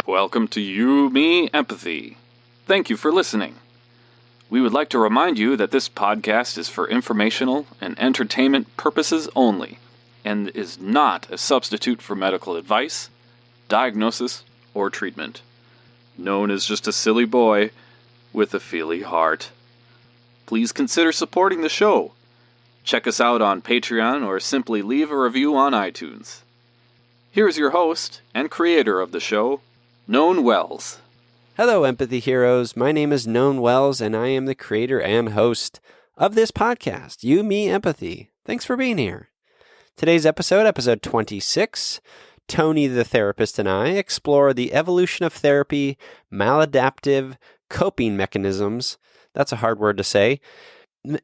Welcome to You, Me, Empathy. Thank you for listening. We would like to remind you that this podcast is for informational and entertainment purposes only, and is not a substitute for medical advice, diagnosis, or treatment. Known as just a silly boy with a feely heart. Please consider supporting the show. Check us out on Patreon or simply leave a review on iTunes. Here's your host and creator of the show, Known Wells. Hello, Empathy Heroes. My name is Known Wells, and I am the creator and host of this podcast, You, Me, Empathy. Thanks for being here. Today's episode 26, Tony the therapist and I explore the evolution of therapy, maladaptive coping mechanisms, that's a hard word to say,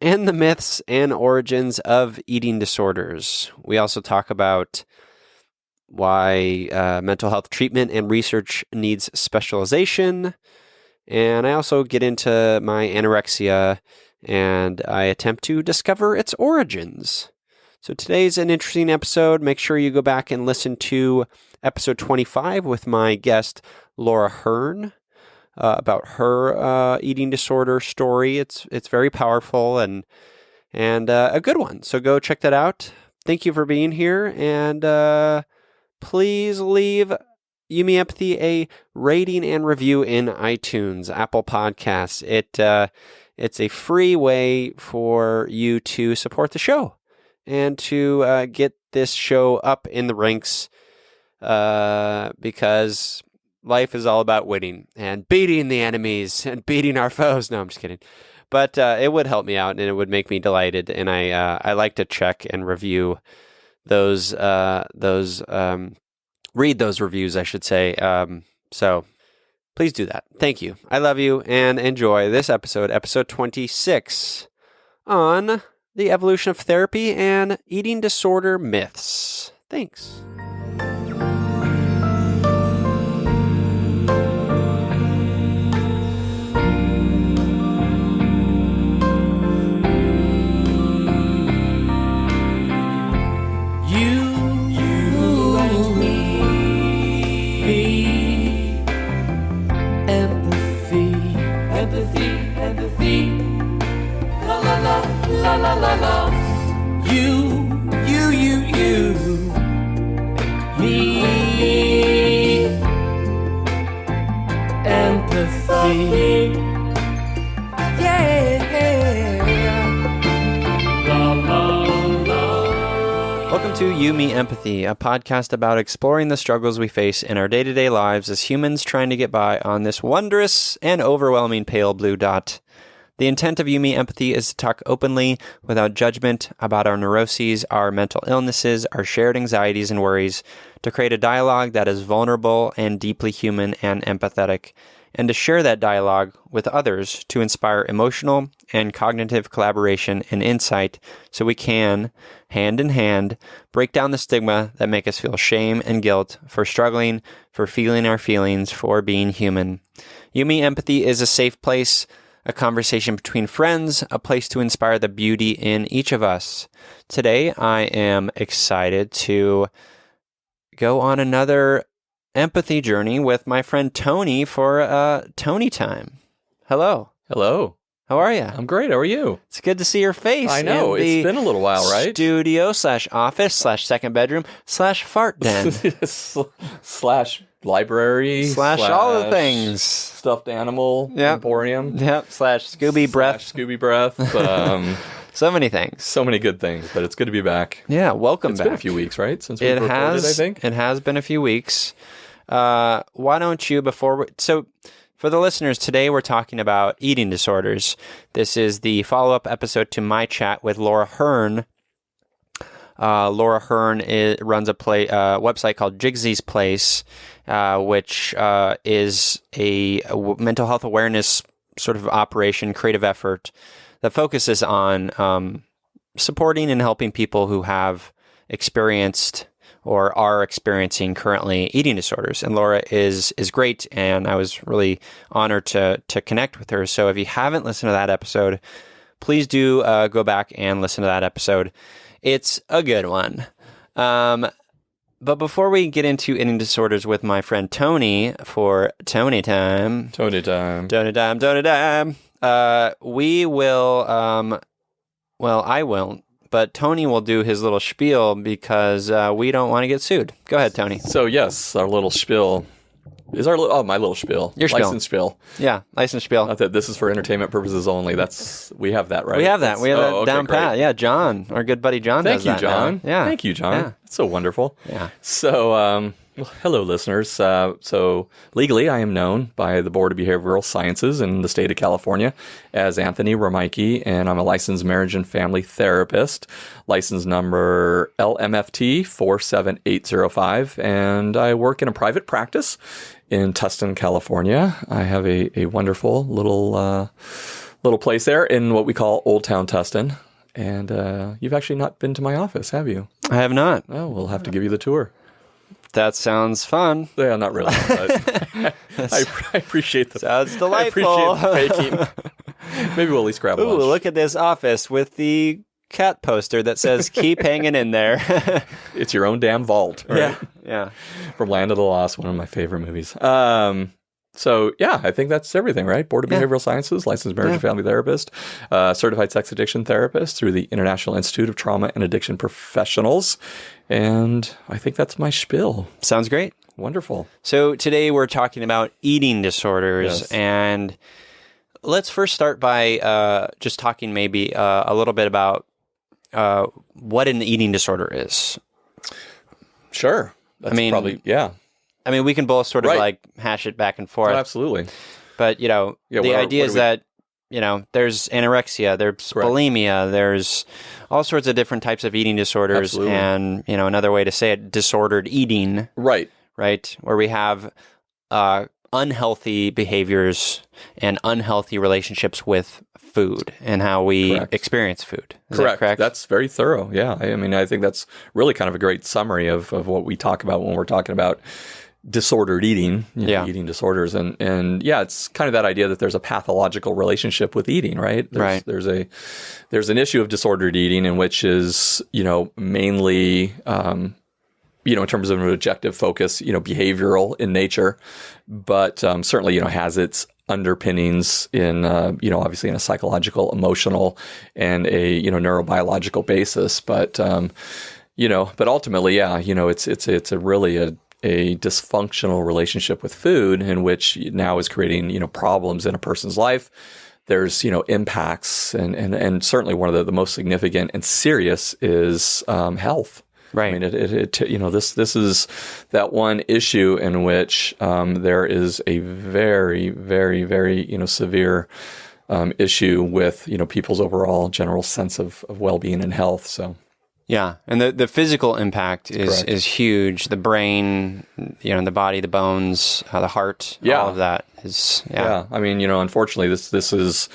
and the myths and origins of eating disorders. We also talk about why mental health treatment and research needs specialization. And I also get into my anorexia, and I attempt to discover its origins. So today's an interesting episode. Make sure you go back and listen to episode 25 with my guest, Laura Hearn, about her eating disorder story. It's very powerful and a good one. So go check that out. Thank you for being here, and please leave You, Me, Empathy a rating and review in iTunes, Apple Podcasts. It's a free way for you to support the show and to get this show up in the ranks, because life is all about winning and beating the enemies and beating our foes. No, I'm just kidding. But it would help me out, and it would make me delighted. And I like to check and review those read those reviews, I should say. So please do that. Thank you. I love you, and enjoy this episode 26, on the evolution of therapy and eating disorder myths. Thanks. La la la la, you, me, empathy, yeah, la la la. Welcome to You, Me, Empathy, a podcast about exploring the struggles we face in our day-to-day lives as humans trying to get by on this wondrous and overwhelming pale blue dot. The intent of You, Me, Empathy is to talk openly, without judgment, about our neuroses, our mental illnesses, our shared anxieties and worries, to create a dialogue that is vulnerable and deeply human and empathetic, and to share that dialogue with others to inspire emotional and cognitive collaboration and insight so we can, hand in hand, break down the stigma that make us feel shame and guilt for struggling, for feeling our feelings, for being human. You, Me, Empathy is a safe place, a conversation between friends, a place to inspire the beauty in each of us. Today, I am excited to go on another empathy journey with my friend Tony for Tony time. Hello. Hello. How are you? I'm great. How are you? It's good to see your face. I know. It's been a little while, right? Studio/office/second bedroom/fart den. /library. All the things. Stuffed animal. Yep. Emporium. Yep. /Scooby breath. Scooby breath. So many things. So many good things, but it's good to be back. Yeah, welcome back. It's been a few weeks, right? Since we've recorded, I think. It has been a few weeks. Why don't you, so for the listeners, today we're talking about eating disorders. This is the follow-up episode to my chat with Laura Hearn. Laura Hearn runs a website called Jigsy's Place, which is a mental health awareness sort of operation, creative effort that focuses on supporting and helping people who have experienced or are experiencing currently eating disorders. And Laura is great, and I was really honored to connect with her. So if you haven't listened to that episode, please do go back and listen to that episode. It's a good one. But before we get into eating disorders with my friend Tony for Tony Time, we will, I won't, but Tony will do his little spiel because we don't want to get sued. Go ahead, Tony. So yes, our little spiel is my little spiel. Your spiel. License spiel. Yeah, license spiel. Not that this is for entertainment purposes only. We have that, right? We have that. We have that okay, down great. pat. Yeah, John, our good buddy John does that. Thank you, John. Now. Yeah. Thank you, John. Yeah. It's so wonderful. Yeah. So, hello, listeners. So legally, I am known by the Board of Behavioral Sciences in the state of California as Anthony Romaike, and I'm a licensed marriage and family therapist, license number LMFT 47805, and I work in a private practice in Tustin, California. I have a wonderful little place there in what we call Old Town Tustin. And you've actually not been to my office, have you? I have not. Oh, we'll have to give you the tour. That sounds fun. Yeah, not really. But I appreciate the Sounds delightful. I appreciate the faking. Maybe we'll at least grab Ooh, lunch. look at this office with the cat poster that says "Keep hanging in there." It's your own damn vault, right? Yeah. From Land of the Lost, one of my favorite movies. So, yeah, I think that's everything, right? Board of Behavioral Sciences, licensed marriage and family therapist, certified sex addiction therapist through the International Institute of Trauma and Addiction Professionals. And I think that's my spiel. Sounds great. Wonderful. So today we're talking about eating disorders. Yes. And let's first start by just talking maybe a little bit about what an eating disorder is. Sure. That's probably, yeah. I mean, we can both sort of Right. like hash it back and forth. Oh, absolutely. But, the idea is that, there's anorexia, there's Correct. bulimia, there's all sorts of different types of eating disorders. Absolutely. And, another way to say it, disordered eating, Right. right? Where we have unhealthy behaviors and unhealthy relationships with food and how we Correct. experience food. Is Correct. that correct? That's very thorough. Yeah. I mean, I think that's really kind of a great summary of what we talk about when we're talking about disordered eating, eating disorders. And yeah, it's kind of that idea that there's a pathological relationship with eating, right? There's an issue of disordered eating in which is, mainly, in terms of an objective focus, behavioral in nature, but certainly, has its underpinnings in, obviously in a psychological, emotional, and a, neurobiological basis. But, but ultimately, it's a really a dysfunctional relationship with food in which now is creating, problems in a person's life. There's, impacts and certainly one of the most significant and serious is health. Right. I mean, this is that one issue in which there is a very, very, very, severe issue with, people's overall general sense of well-being and health. So. Yeah, and the physical impact Correct. is huge. The brain, the body, the bones, the heart, all of that is. Yeah. I mean, unfortunately, this is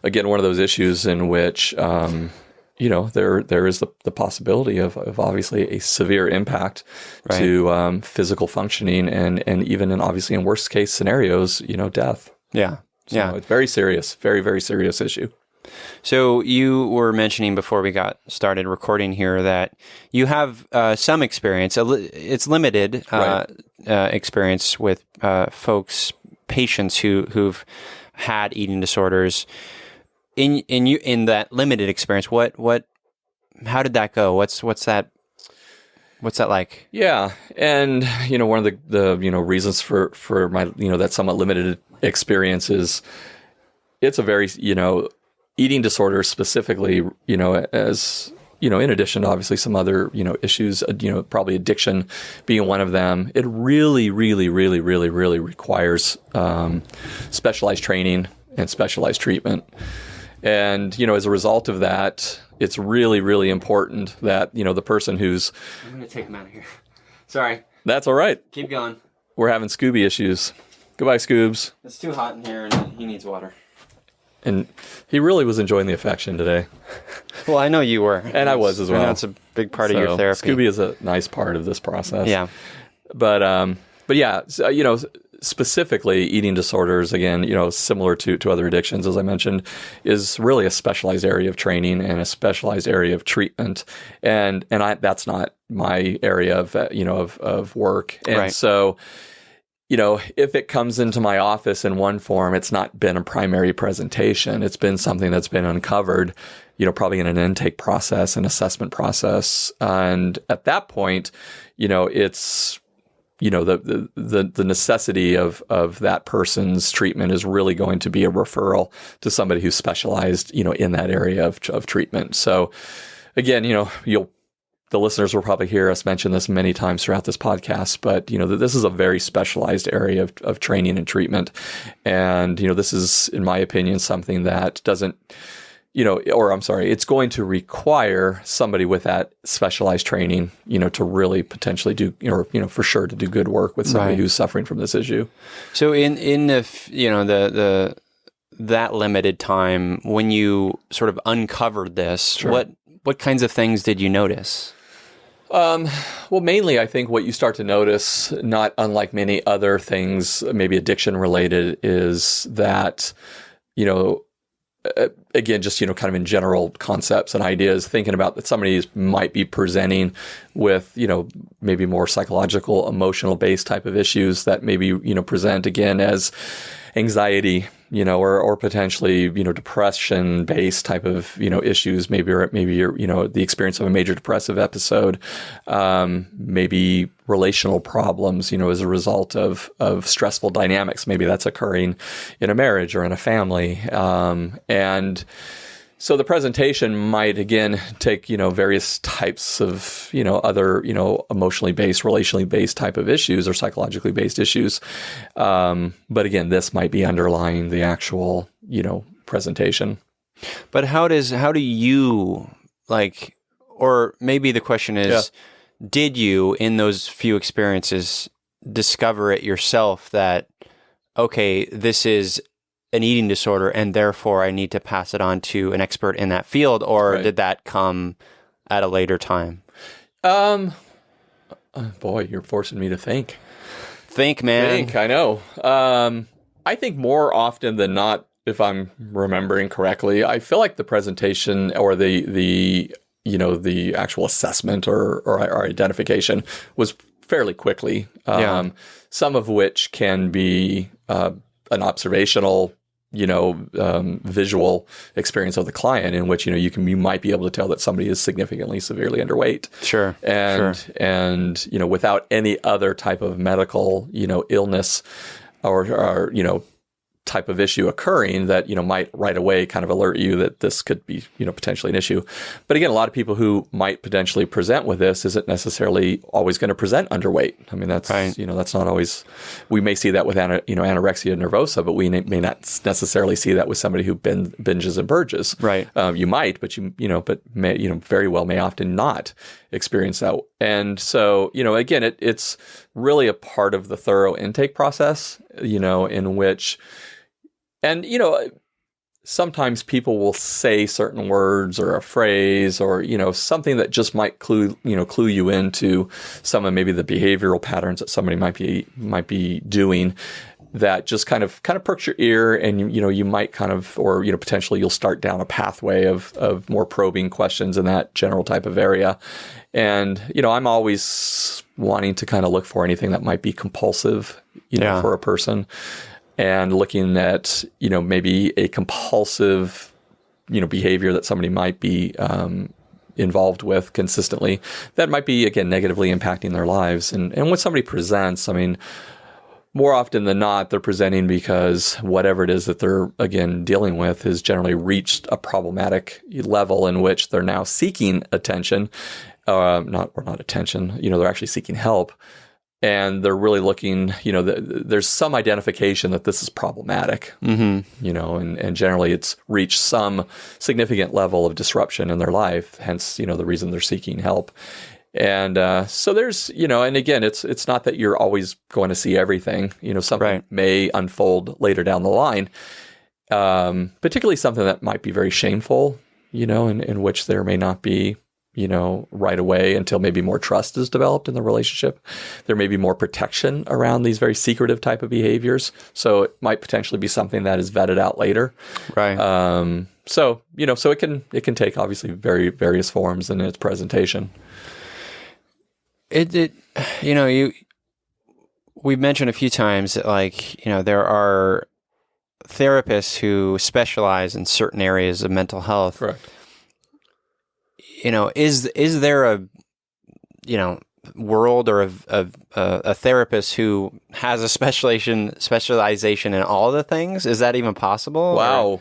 again one of those issues in which there is the possibility of obviously a severe impact to physical functioning and even obviously in worst case scenarios, death. Yeah. So it's very serious, very, very serious issue. So you were mentioning before we got started recording here that you have some experience. It's limited experience with patients who've had eating disorders. In that limited experience, how did that go? What's that like? Yeah, and one of the reasons for my that somewhat limited experience is it's a very eating disorder specifically, as, in addition to obviously some other, issues, probably addiction being one of them, it really, really, really, really, really requires specialized training and specialized treatment. And, as a result of that, it's really, really important that, the person who's... I'm going to take him out of here. Sorry. That's all right. Keep going. We're having Scooby issues. Goodbye, Scoobs. It's too hot in here and he needs water. And he really was enjoying the affection today. Well, I know you were. And I was as well. That's a big part of your therapy. Scooby is a nice part of this process. Yeah. But yeah, so, specifically eating disorders, again, similar to other addictions, as I mentioned, is really a specialized area of training and a specialized area of treatment. And that's not my area of of work. And Right. so, if it comes into my office in one form, it's not been a primary presentation. It's been something that's been uncovered, probably in an intake process, an assessment process. And at that point, it's, the necessity of that person's treatment is really going to be a referral to somebody who's specialized, in that area of treatment. So again, the listeners will probably hear us mention this many times throughout this podcast, but this is a very specialized area of training and treatment. And, this is, in my opinion, something that doesn't, it's going to require somebody with that specialized training, to really potentially do, for sure to do good work with somebody Right. who's suffering from this issue. So in the that limited time, when you sort of uncovered this, Sure. what kinds of things did you notice? Well, mainly, I think what you start to notice, not unlike many other things, maybe addiction related, is that, again, just, kind of in general concepts and ideas, thinking about that somebody might be presenting with, maybe more psychological, emotional based type of issues that maybe, present again as anxiety, or potentially, depression based type of, issues, maybe you're, the experience of a major depressive episode, maybe relational problems, as a result of stressful dynamics. Maybe that's occurring in a marriage or in a family. And so the presentation might, again, take, various types of, other, emotionally based, relationally based type of issues or psychologically based issues. But again, this might be underlying the actual, presentation. But how do you or maybe the question is, did you in those few experiences discover it yourself that, okay, this is an eating disorder and therefore I need to pass it on to an expert in that field, or Right. did that come at a later time? Boy, you're forcing me to think. Think, man. I know. I think more often than not, if I'm remembering correctly, I feel like the presentation or the actual assessment or identification was fairly quickly. Some of which can be an observational, visual experience of the client, in which you might be able to tell that somebody is significantly severely underweight. Sure. And without any other type of medical illness or type of issue occurring that might right away kind of alert you that this could be potentially an issue. But again, a lot of people who might potentially present with this isn't necessarily always going to present underweight. I mean, that's right. That's not always. We may see that with anorexia nervosa, but we may not necessarily see that with somebody who binges and purges. Right. You might, but but may very well may often not experience that. And so again, it's really a part of the thorough intake process. In which. And, sometimes people will say certain words or a phrase or, something that just might clue you into some of maybe the behavioral patterns that somebody might be doing that just kind of perks your ear, and, you might or potentially you'll start down a pathway of more probing questions in that general type of area. And, I'm always wanting to kind of look for anything that might be compulsive, for a person. And looking at, maybe a compulsive, behavior that somebody might be involved with consistently that might be, again, negatively impacting their lives. And when somebody presents, I mean, more often than not, they're presenting because whatever it is that they're, again, dealing with has generally reached a problematic level in which they're now seeking attention, not attention, they're actually seeking help. And they're really looking, there's some identification that this is problematic, and generally it's reached some significant level of disruption in their life, hence, the reason they're seeking help. And so there's, and again, it's not that you're always going to see everything, something Right. may unfold later down the line, particularly something that might be very shameful, in which there may not be, right away until maybe more trust is developed in the relationship. There may be more protection around these very secretive type of behaviors. So it might potentially be something that is vetted out later. Right. So it can take obviously very various forms in its presentation. we've mentioned a few times that, like, there are therapists who specialize in certain areas of mental health. Correct. Is there a world or a therapist who has a specialization in all the things? Is that even possible? Wow. Or?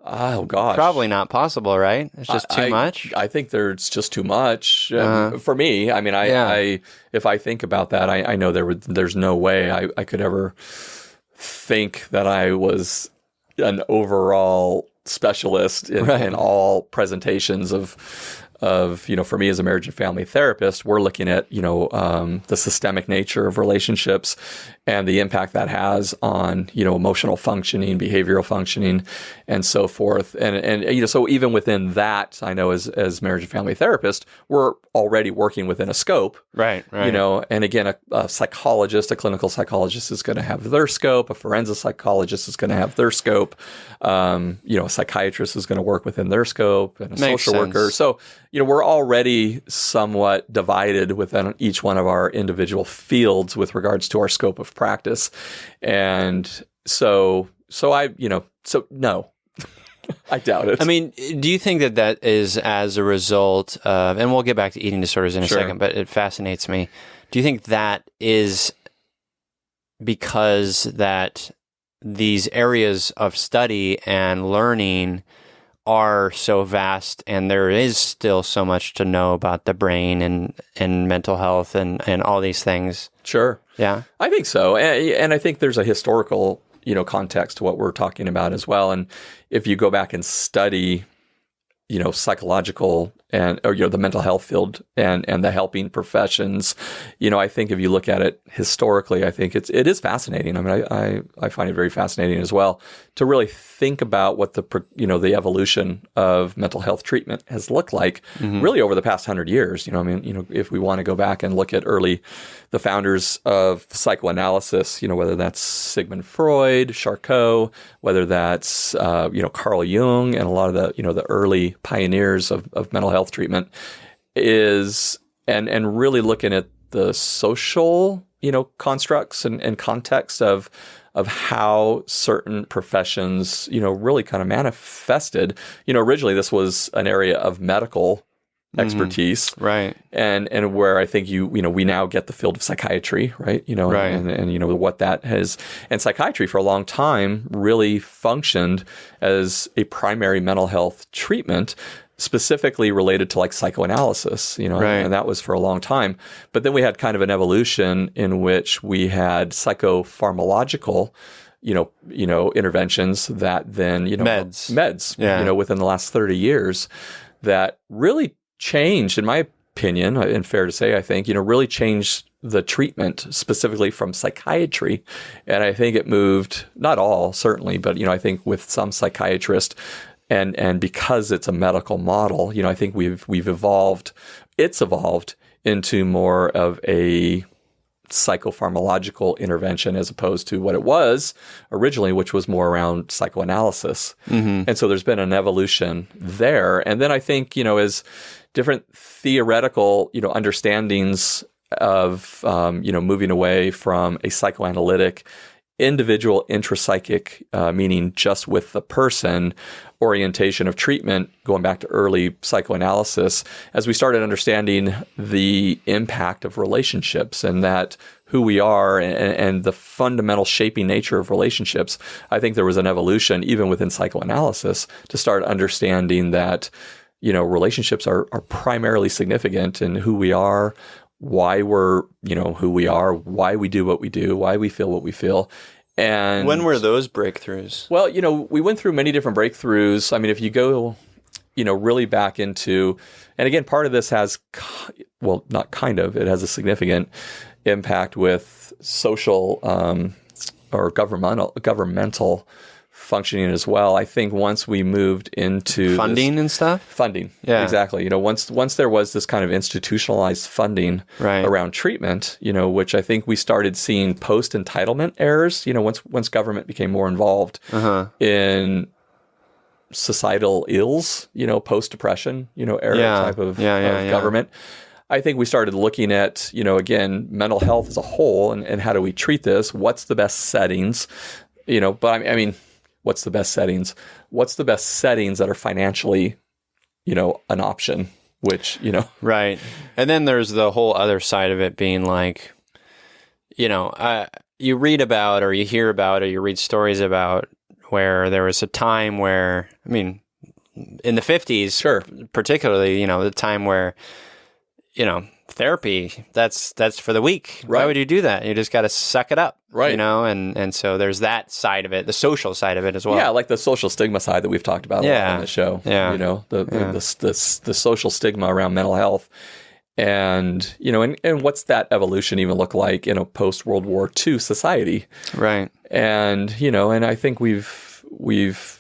Oh gosh, Probably not possible, right? It's just too much. I think there's just too much for me. I mean, if I think about that, I know there's no way I could ever think that I was an overall specialist in all presentations of for me as a marriage and family therapist, we're looking at the systemic nature of relationships and the impact that has on emotional functioning, behavioral functioning, and so forth. And so even within that, I know as marriage and family therapist, we're already working within a scope, right. And again, a psychologist, a clinical psychologist is going to have their scope. A forensic psychologist is going to have their scope. A psychiatrist is going to work within their scope, and a social worker. So we're already somewhat divided within each one of our individual fields with regards to our scope of practice. And so no, I doubt it. I mean, do you think that is as a result of, and we'll get back to eating disorders in a second, but it fascinates me. Do you think that is because that these areas of study and learning are so vast, and there is still so much to know about the brain and mental health and all these things? Sure. Yeah. I think so. And I think there's a historical, context to what we're talking about as well. And if you go back and study, psychological or the mental health field and the helping professions, I think if you look at it historically, I think it is fascinating. I mean, I find it very fascinating as well to really think about what the evolution of mental health treatment has looked like really over the past 100 years. If we want to go back and look at the founders of psychoanalysis, whether that's Sigmund Freud, Charcot, whether that's Carl Jung, and a lot of the early pioneers of mental health treatment is and really looking at the social constructs and context of how certain professions really kind of manifested. Originally this was an area of medical expertise, right? And where I think we now get the field of psychiatry, right? Right. And what that has, and psychiatry for a long time really functioned as a primary mental health treatment, specifically related to like psychoanalysis, right. And that was for a long time. But then we had kind of an evolution in which we had psychopharmacological interventions that then meds within the last 30 years that really changed, in my opinion, and fair to say, I think, really changed the treatment specifically from psychiatry. And I think it moved, not all, certainly, but, I think with some psychiatrists, and because it's a medical model, I think we've evolved, it's evolved into more of a psychopharmacological intervention as opposed to what it was originally, which was more around psychoanalysis. And so there's been an evolution there. And then I think, as different theoretical, understandings of, moving away from a psychoanalytic individual intrapsychic, meaning just with the person, orientation of treatment, going back to early psychoanalysis, as we started understanding the impact of relationships and that who we are and the fundamental shaping nature of relationships, I think there was an evolution even within psychoanalysis to start understanding that, relationships are primarily significant in who we are, why we're, who we are, why we do what we do, why we feel what we feel. And when were those breakthroughs? Well, we went through many different breakthroughs. I mean, if you go, really back into, and again, part of this has, not kind of, it has a significant impact with social or governmental functioning as well. I think once we moved into funding and stuff? Funding. Yeah. Exactly. Once there was this kind of institutionalized funding around treatment, which I think we started seeing post-entitlement errors, once government became more involved in societal ills, post-depression, era type of government. I think we started looking at, again, mental health as a whole and how do we treat this? What's the best settings? But I mean, what's the best settings? What's the best settings that are financially, an option, which, Right. And then there's the whole other side of it being like, you read about or you hear about or you read stories about where there was a time where, I mean, in the 50s, Sure. particularly, the time where, therapy, that's for the weak. Right. Why would you do that? You just got to suck it up. Right. And so there's that side of it, the social side of it as well. Yeah, like the social stigma side that we've talked about a lot on the show. Yeah. The social stigma around mental health. And, and what's that evolution even look like in a post-World War II society? Right. And, and I think we've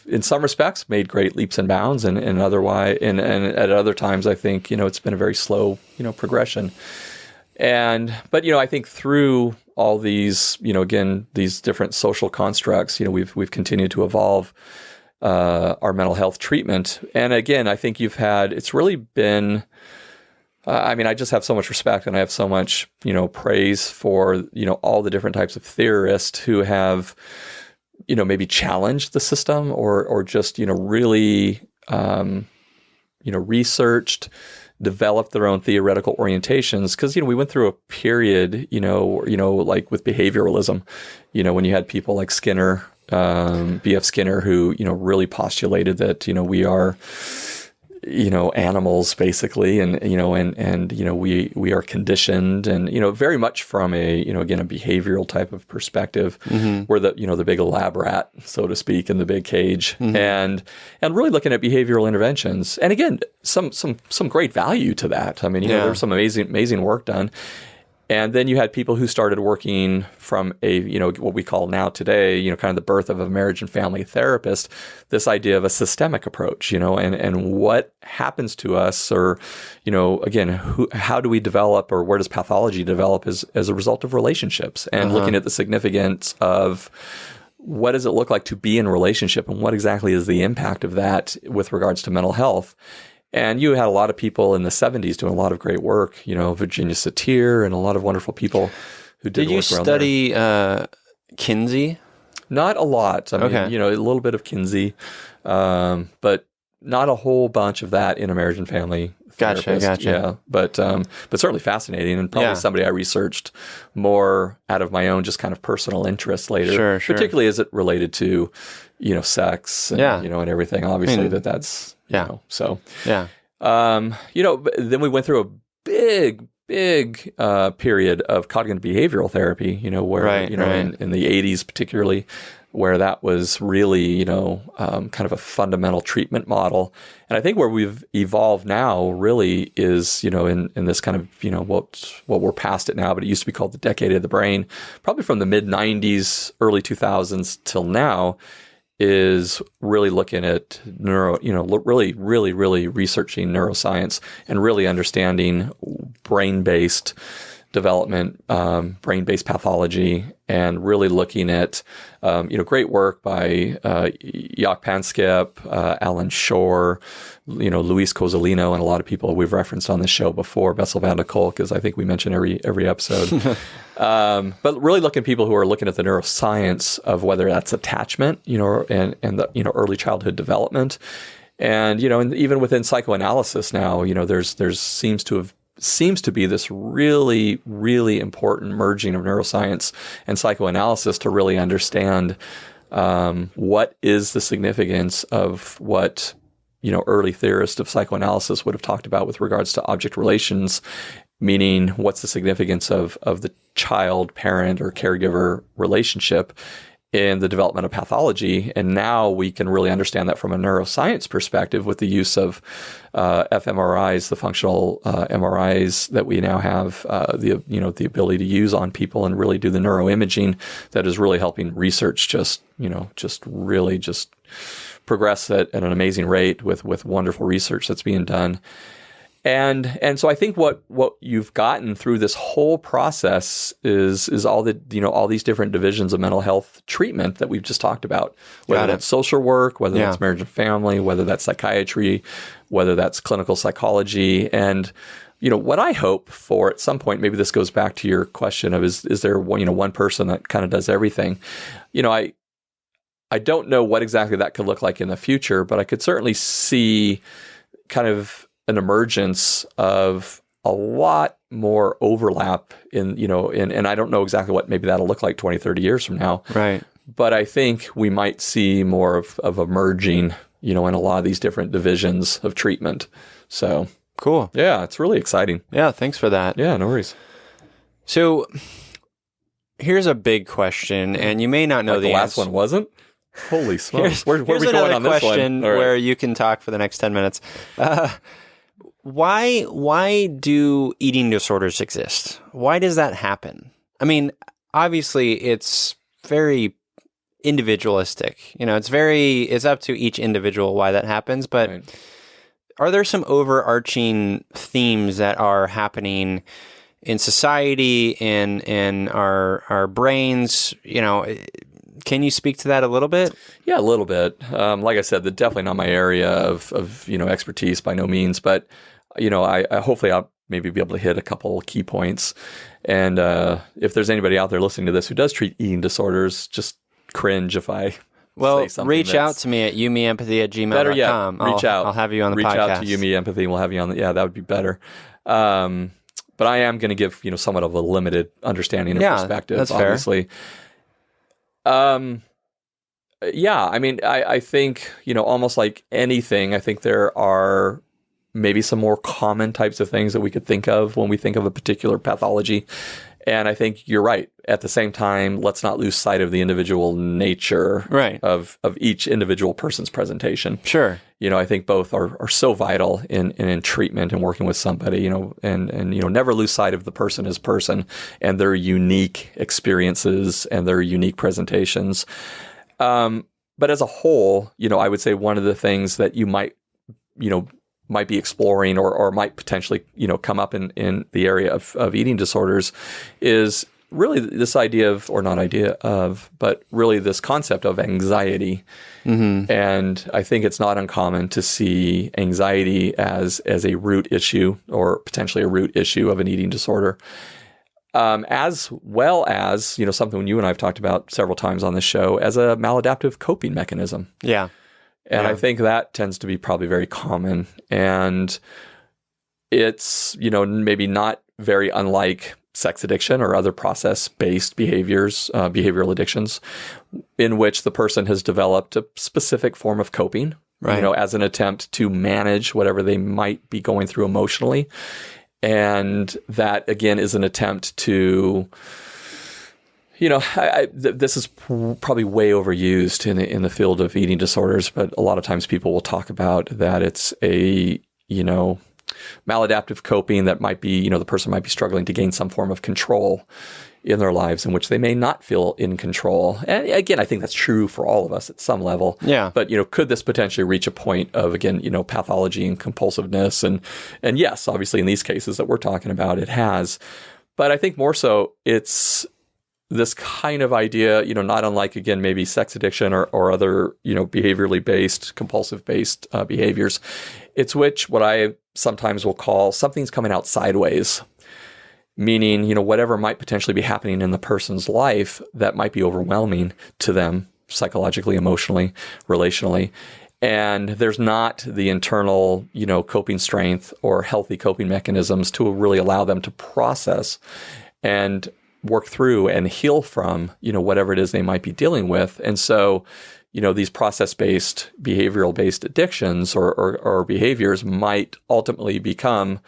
in some respects made great leaps and bounds and otherwise, and at other times, I think, it's been a very slow, progression. But I think through all these, again, these different social constructs, we've continued to evolve our mental health treatment. And again, I think it's really been, I just have so much respect and I have so much, praise for, all the different types of theorists who have, maybe challenged the system or just, really, researched, developed their own theoretical orientations. Because, we went through a period, like with behavioralism, when you had people like Skinner, B.F. Skinner, who, really postulated that, we are, animals basically, and we are conditioned, and very much from a again a behavioral type of perspective, where the big lab rat, so to speak, in the big cage, and really looking at behavioral interventions, and again some great value to that. I mean, there's some amazing work done. And then you had people who started working from a, what we call now today, kind of the birth of a marriage and family therapist, this idea of a systemic approach, and what happens to us, or, again, how do we develop, or where does pathology develop as a result of relationships, and looking at the significance of what does it look like to be in a relationship, and what exactly is the impact of that with regards to mental health. And you had a lot of people in the 70s doing a lot of great work, Virginia Satir and a lot of wonderful people who did work around there. Did you study Kinsey? Not a lot. I mean, a little bit of Kinsey, but not a whole bunch of that in a marriage and family therapist. Gotcha. Yeah, but certainly fascinating, and probably somebody I researched more out of my own just kind of personal interest later, Sure. particularly as it related to, sex and, and everything. Obviously that's... So then we went through a big period of cognitive behavioral therapy, where, in the 80s particularly, where that was really, kind of a fundamental treatment model. And I think where we've evolved now really is, in this kind of, what we're past it now, but it used to be called the decade of the brain, probably from the mid 90s, early 2000s till now, is really looking at really researching neuroscience and really understanding brain-based development, brain-based pathology, and really looking at, great work by Jaak Panskip, Alan Shore, Luis Cozzolino, and a lot of people we've referenced on this show before, Bessel van der Kolk, as I think we mention every episode. But really looking at people who are looking at the neuroscience of whether that's attachment, and the, early childhood development. And, and even within psychoanalysis now, there's seems to be this really, really important merging of neuroscience and psychoanalysis to really understand what is the significance of what, early theorists of psychoanalysis would have talked about with regards to object relations, meaning what's the significance of the child, parent, or caregiver relationship in the development of pathology. And now we can really understand that from a neuroscience perspective with the use of fMRIs, the functional MRIs that we now have the ability to use on people and really do the neuroimaging that is really helping research just progress at an amazing rate with wonderful research that's being done. And so I think what you've gotten through this whole process is all these different divisions of mental health treatment that we've just talked about, whether that's social work, whether that's marriage and family, whether that's psychiatry, whether that's clinical psychology. And what I hope for at some point, maybe this goes back to your question of is there one person that kind of does everything? I don't know what exactly that could look like in the future, but I could certainly see kind of an emergence of a lot more overlap in and I don't know exactly what maybe that'll look like 20, 30 years from now. Right. But I think we might see more of a merging, in a lot of these different divisions of treatment. So cool. Yeah, it's really exciting. Yeah, thanks for that. Yeah, no worries. So here's a big question, and you may not know the last answer. one wasn't? Holy smokes. Where are Here's we going on this one? question All right. where you can talk for the next 10 minutes. Why do eating disorders exist? Why does that happen? I mean, obviously it's very individualistic. It's up to each individual why that happens, but Right. Are there some overarching themes that are happening in society, in our brains? Can you speak to that a little bit? Yeah, a little bit. Like I said, definitely not my area of expertise by no means, but I hopefully I'll maybe be able to hit a couple key points. And if there's anybody out there listening to this who does treat eating disorders, just cringe if I say something. Reach out to me at youmeempathy@gmail.com. Better yet, reach out. I'll have you on the reach podcast. Reach out to You, Me, Empathy, and we'll have you on the, yeah, that would be better. But I am going to give, somewhat of a limited understanding and perspective, that's obviously. Yeah, I mean, I think, almost like anything, I think there are maybe some more common types of things that we could think of when we think of a particular pathology. And I think you're right. At the same time, let's not lose sight of the individual nature of each individual person's presentation. Sure. I think both are so vital in treatment and working with somebody, and never lose sight of the person as person and their unique experiences and their unique presentations. But as a whole, I would say one of the things that you might be exploring or might potentially, come up in the area of eating disorders is really this but really this concept of anxiety. Mm-hmm. And I think it's not uncommon to see anxiety as a root issue or potentially a root issue of an eating disorder. As well as, something you and I have talked about several times on the show as a maladaptive coping mechanism. Yeah. And I think that tends to be probably very common. And it's, maybe not very unlike sex addiction or other process-based behavioral addictions, in which the person has developed a specific form of coping, as an attempt to manage whatever they might be going through emotionally. And that, again, is an attempt to... this is probably way overused in the field of eating disorders, but a lot of times people will talk about that it's a, maladaptive coping that might be, the person might be struggling to gain some form of control in their lives in which they may not feel in control. And again, I think that's true for all of us at some level. Yeah. But, could this potentially reach a point of, again, pathology and compulsiveness? And yes, obviously in these cases that we're talking about, it has. But I think more so it's this kind of idea, not unlike, again, maybe sex addiction or other, behaviorally based, compulsive based behaviors. It's what I sometimes will call something's coming out sideways, meaning, whatever might potentially be happening in the person's life that might be overwhelming to them psychologically, emotionally, relationally. And there's not the internal, coping strength or healthy coping mechanisms to really allow them to process and work through and heal from, whatever it is they might be dealing with. And so, these process-based, behavioral-based addictions or behaviors might ultimately become,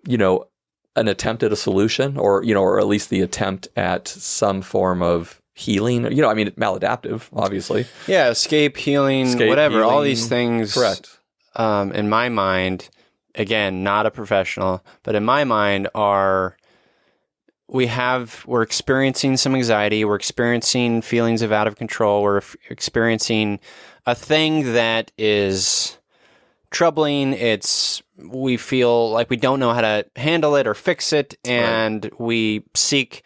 an attempt at a solution or at least the attempt at some form of healing, maladaptive, obviously. Yeah, escape, healing, whatever, all these things. Correct. In my mind, again, not a professional, but in my mind we're experiencing some anxiety, we're experiencing feelings of out of control, we're experiencing a thing that is troubling, we feel like we don't know how to handle it or fix it, and we seek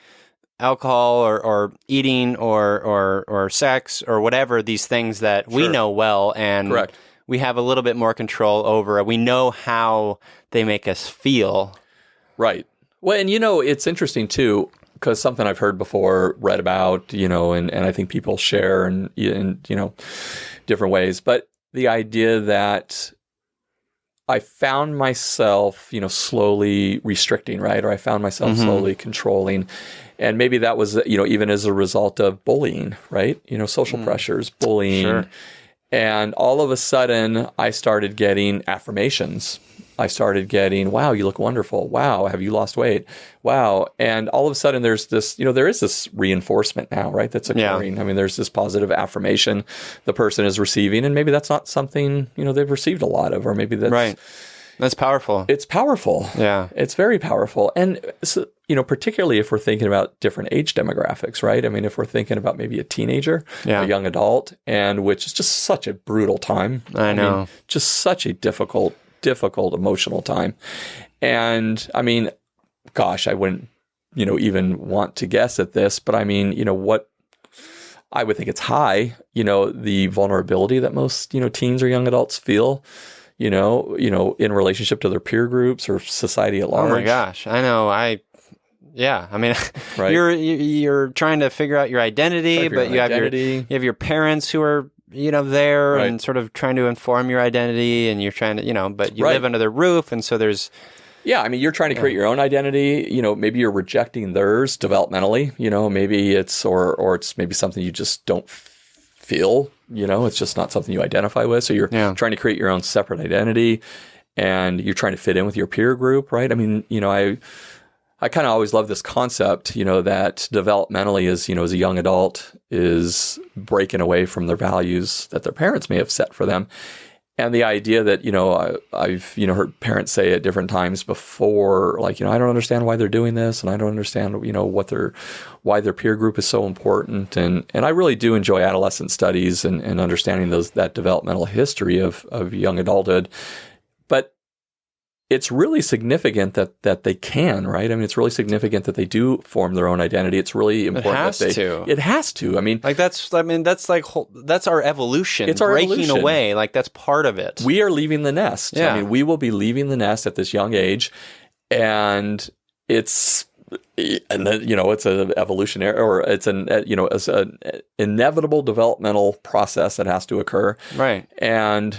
alcohol or eating or sex or whatever, these things that we know well, and Correct. we have a little bit more control over. We know how they make us feel. Right. Well, and it's interesting too, because something I've heard before, read about, and I think people share in different ways. But the idea that I found myself, slowly restricting, right? Or I found myself slowly controlling. And maybe that was, even as a result of bullying, right? Social pressures, bullying. Sure. And all of a sudden, I started getting affirmations. I started getting, wow, you look wonderful. Wow, have you lost weight? Wow. And all of a sudden, there's this, there is this reinforcement now, right? That's occurring. Yeah. I mean, there's this positive affirmation the person is receiving. And maybe that's not something, they've received a lot of, or maybe that's... Right. That's powerful. It's powerful. Yeah. It's very powerful. And, so, particularly if we're thinking about different age demographics, right? I mean, if we're thinking about maybe a teenager, a young adult, and which is just such a brutal time. I know. Mean, just such a difficult emotional time. And I mean, gosh, I wouldn't, even want to guess at this, but I mean, what I would think it's high, the vulnerability that most, teens or young adults feel, in relationship to their peer groups or society at large. Oh my gosh. I know. I mean, right? You're trying to figure out your identity, but you have your parents who are, there right. and sort of trying to inform your identity, and you're trying to, but you live under their roof. And so there's, I mean, you're trying to create your own identity, maybe you're rejecting theirs developmentally, maybe it's, or it's maybe something you just don't feel, it's just not something you identify with. So you're trying to create your own separate identity, and you're trying to fit in with your peer group, right? I mean, I kind of always love this concept, that developmentally as a young adult is breaking away from their values that their parents may have set for them. And the idea that, I've, heard parents say at different times before, like, I don't understand why they're doing this, and I don't understand, why their peer group is so important. And I really do enjoy adolescent studies and understanding that developmental history of young adulthood. But it's really significant that they can, right? I mean, it's really significant that they do form their own identity. It's really important It has to. I mean, that's our evolution. It's our breaking away. Like, that's part of it. We are leaving the nest. Yeah. I mean, we will be leaving the nest at this young age, and it's it's an evolutionary, or it's it's an inevitable developmental process that has to occur. Right. And,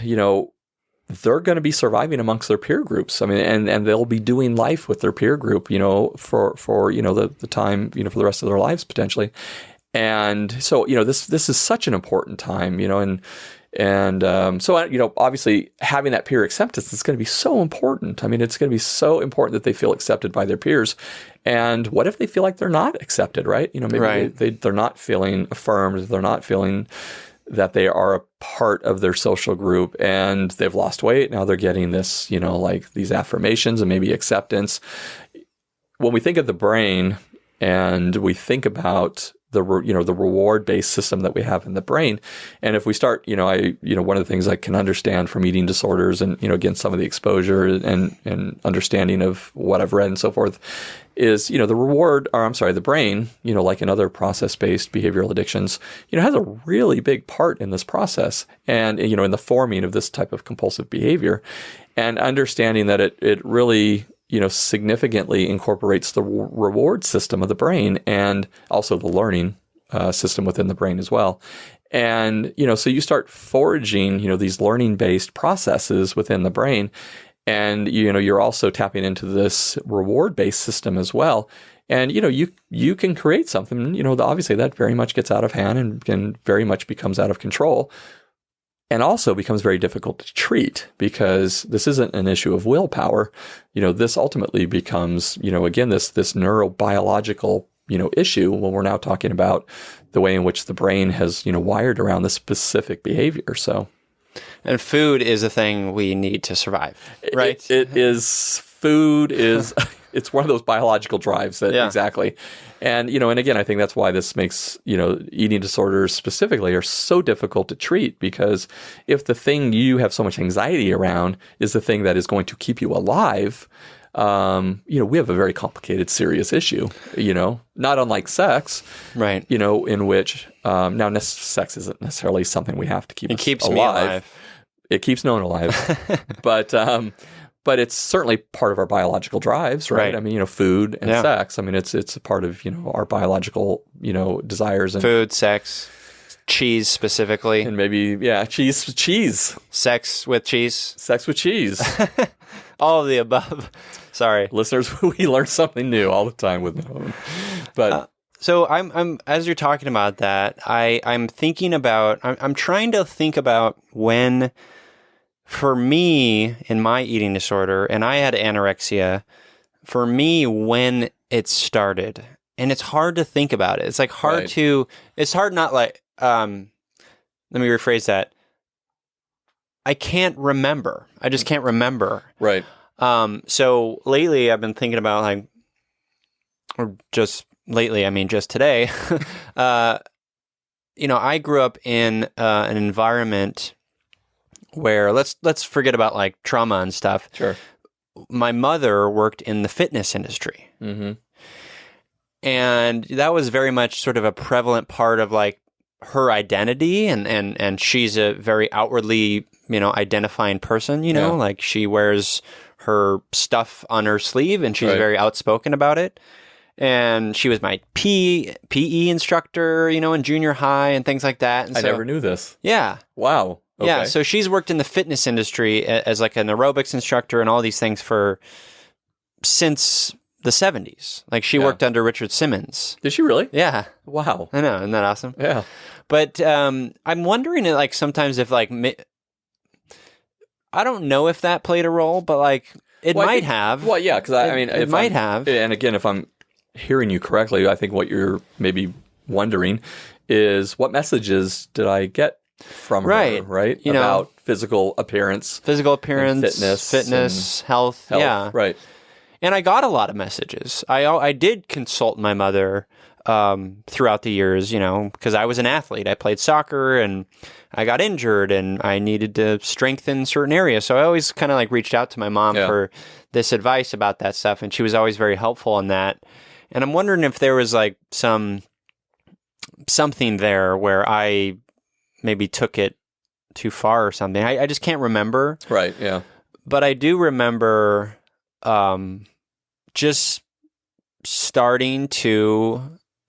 they're going to be surviving amongst their peer groups. I mean, and they'll be doing life with their peer group, for the time, for the rest of their lives potentially. And so, this is such an important time, so, obviously having that peer acceptance is going to be so important. I mean, it's going to be so important that they feel accepted by their peers. And what if they feel like they're not accepted, right? Maybe right. they're not feeling affirmed. They're not feeling that they are a part of their social group, and they've lost weight. Now they're getting this, like these affirmations and maybe acceptance. When we think of the brain and we think about the reward-based system that we have in the brain, and if we start, one of the things I can understand from eating disorders and, again, some of the exposure and understanding of what I've read and so forth is, the brain, like in other process-based behavioral addictions, has a really big part in this process and, in the forming of this type of compulsive behavior, and understanding that it really, significantly incorporates the reward system of the brain and also the learning system within the brain as well. And, so you start foraging, these learning-based processes within the brain. And, you're also tapping into this reward-based system as well. And, you can create something, obviously that very much gets out of hand and very much becomes out of control. And also becomes very difficult to treat because this isn't an issue of willpower. This ultimately becomes, again, this neurobiological, issue when we're now talking about the way in which the brain has, wired around this specific behavior. So, and food is a thing we need to survive, right? It is. Food is. It's one of those biological drives that exactly. And, and again, I think that's why this makes, eating disorders specifically are so difficult to treat, because if the thing you have so much anxiety around is the thing that is going to keep you alive, we have a very complicated, serious issue, not unlike sex, right? In which, now sex isn't necessarily something we have to keep us alive. Me alive. It keeps no one alive. But it's certainly part of our biological drives, right? Right. I mean, food and Yeah. sex. I mean, it's a part of, our biological, desires and Food, sex, cheese specifically. and maybe cheese, Sex with cheese. sex with cheese. All of the above. Sorry. Listeners, we learn something new all the time with them. But So I'm as you're talking about that, I'm thinking about I'm trying to think about when, for me in my eating disorder, and I had anorexia, for me when it started, and it's hard to think about it. It's like hard Right. it's hard not like let me rephrase that. I can't remember. I just can't remember. right. So lately I've been thinking about like, or just lately, I mean, just today, I grew up in an environment where let's forget about like trauma and stuff. Sure. My mother worked in the fitness industry, Mm-hmm. and that was very much sort of a prevalent part of like her identity, and she's a very outwardly, identifying person, Yeah. like she wears her stuff on her sleeve and she's Right. very outspoken about it. And she was my PE instructor, in junior high and things like that. And I so, never knew this. Yeah. Wow. Okay. Yeah. So she's worked in the fitness industry as like an aerobics instructor and all these things since the 70s. Like she Yeah. worked under Richard Simmons. Did she really? Yeah. Wow. I know. Isn't that awesome? Yeah. But I'm wondering, like, sometimes if, like, I don't know if that played a role, but, like, it Well, I might think- have. Well, yeah, because I mean, it if might I'm- have. And again, if I'm hearing you correctly, I think what you're maybe wondering is what messages did I get from her, Right. right? You know, about physical appearance, Physical appearance, fitness health. health, Yeah. right? And I got a lot of messages. I did consult my mother throughout the years, because I was an athlete. I played soccer and I got injured and I needed to strengthen certain areas. So I always kind of like reached out to my mom Yeah. for this advice about that stuff. And she was always very helpful in that. And I'm wondering if there was like something there where I maybe took it too far or something. I just can't remember. Right. Yeah. But I do remember just starting to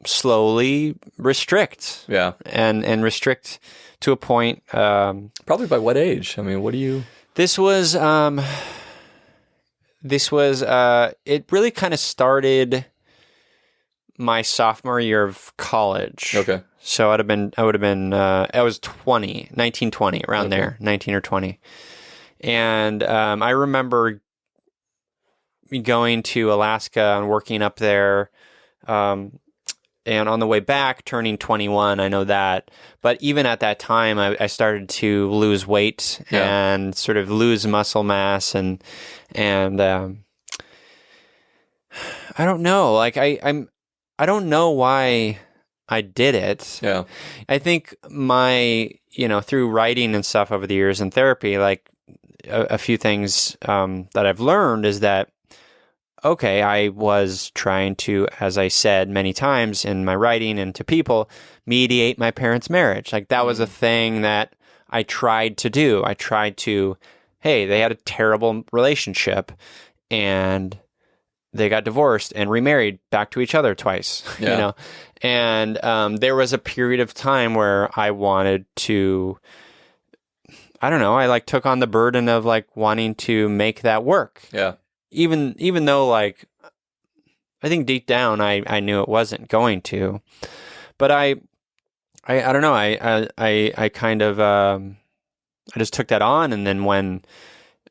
slowly restrict Yeah. and restrict to a point. Probably by what age? I mean, what do you? This was it really kind of started my sophomore year of college. Okay. So I was 19, 20, around there, 19 or 20. And I remember going to Alaska and working up there. And on the way back, turning 21, I know that. But even at that time, I started to lose weight and sort of lose muscle mass. And I don't know. Like, I don't know why I did it. Yeah. I think through writing and stuff over the years and therapy, like a few things that I've learned is that, okay, I was trying to, as I said many times in my writing and to people, mediate my parents' marriage. Like that was a thing that I tried to do. I tried to, hey, they had a terrible relationship and they got divorced and remarried back to each other twice, Yeah. And there was a period of time where I wanted to, I don't know, I like took on the burden of like wanting to make that work. Yeah. Even though like I think deep down I knew it wasn't going to, but I don't know, I kind of I just took that on, and then when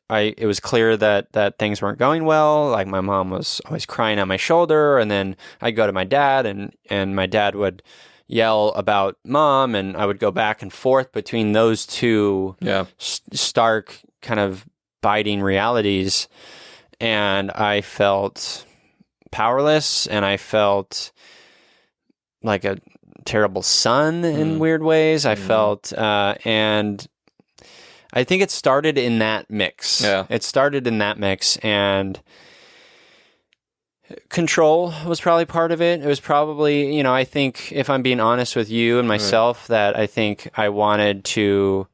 it was clear that things weren't going well, like my mom was always crying on my shoulder, and then I'd go to my dad and my dad would yell about mom, and I would go back and forth between those two stark kind of biting realities. And I felt powerless, and I felt like a terrible son in weird ways. I felt, and I think it started in that mix. Yeah. It started in that mix, and control was probably part of it. It was probably, I think if I'm being honest with you and myself, that I think I wanted to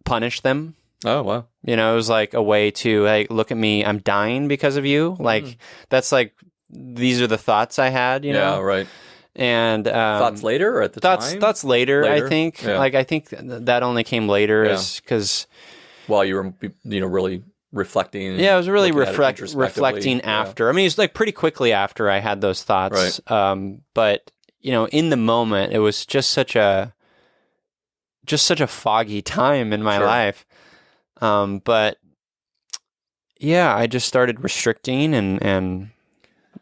punish them. Oh, wow. You know, it was like a way to, like, look at me, I'm dying because of you. Like, that's like, these are the thoughts I had, you know? Yeah, right. And Thoughts later or at the time? Thoughts later, I Later? think. Yeah. Like, I think that only came later Yeah. because... While you were, really reflecting. Yeah, I was really looking at it introspectively. reflecting after. I mean, it's like pretty quickly after I had those thoughts. Right. But, you know, in the moment, it was just such a foggy time in my Sure. life. But yeah, I just started restricting and